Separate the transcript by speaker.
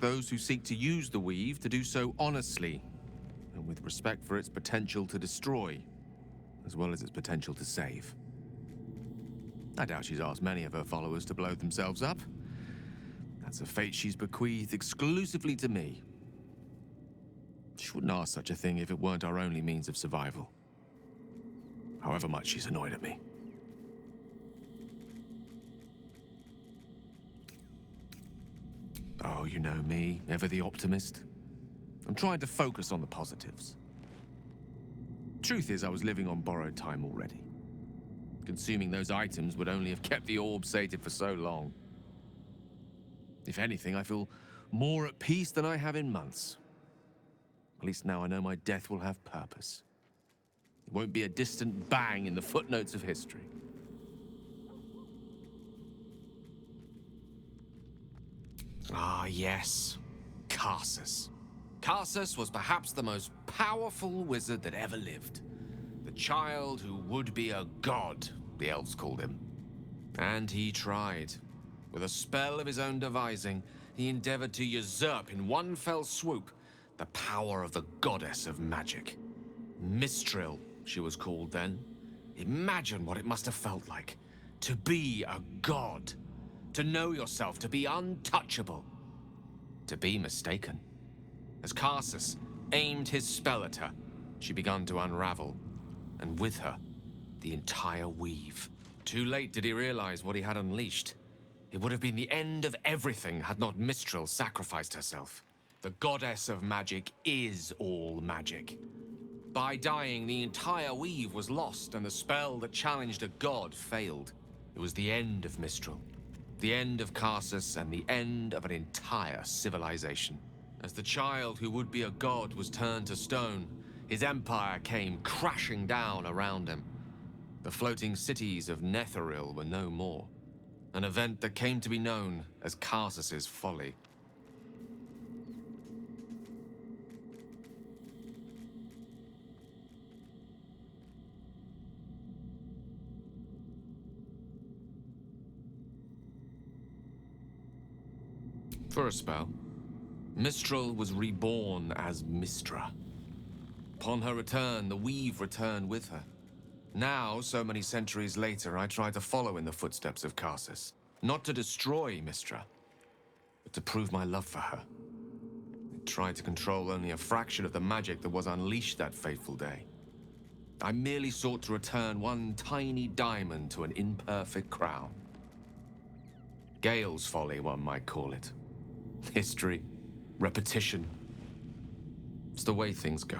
Speaker 1: Those who seek to use the weave to do so honestly, and with respect for its potential to destroy, as well as its potential to save. I doubt she's asked many of her followers to blow themselves up. That's a fate she's bequeathed exclusively to me. She wouldn't ask such a thing if it weren't our only means of survival. However much she's annoyed at me. Oh, you know me, ever the optimist. I'm trying to focus on the positives. Truth is, I was living on borrowed time already. Consuming those items would only have kept the orb sated for so long. If anything, I feel more at peace than I have in months. At least now I know my death will have purpose. It won't be a distant bang in the footnotes of history. Ah, yes. Karsus. Karsus was perhaps the most powerful wizard that ever lived. The child who would be a god, the elves called him. And he tried. With a spell of his own devising, he endeavored to usurp in one fell swoop the power of the goddess of magic. Mistril, she was called then. Imagine what it must have felt like to be a god. To know yourself, to be untouchable. To be mistaken. As Karsus aimed his spell at her, she began to unravel, and with her, the entire weave. Too late did he realize what he had unleashed. It would have been the end of everything had not Mistril sacrificed herself. The goddess of magic is all magic. By dying, the entire weave was lost, and the spell that challenged a god failed. It was the end of Mistril, the end of Karsus, and the end of an entire civilization. As the child who would be a god was turned to stone, his empire came crashing down around him. The floating cities of Netheril were no more. An event that came to be known as Karsus's folly. For a spell, Mistril was reborn as Mistra. Upon her return, the weave returned with her. Now, so many centuries later, I try to follow in the footsteps of Karsus. Not to destroy Mistra, but to prove my love for her. I tried to control only a fraction of the magic that was unleashed that fateful day. I merely sought to return one tiny diamond to an imperfect crown. Gale's folly, one might call it. History, repetition. It's the way things go.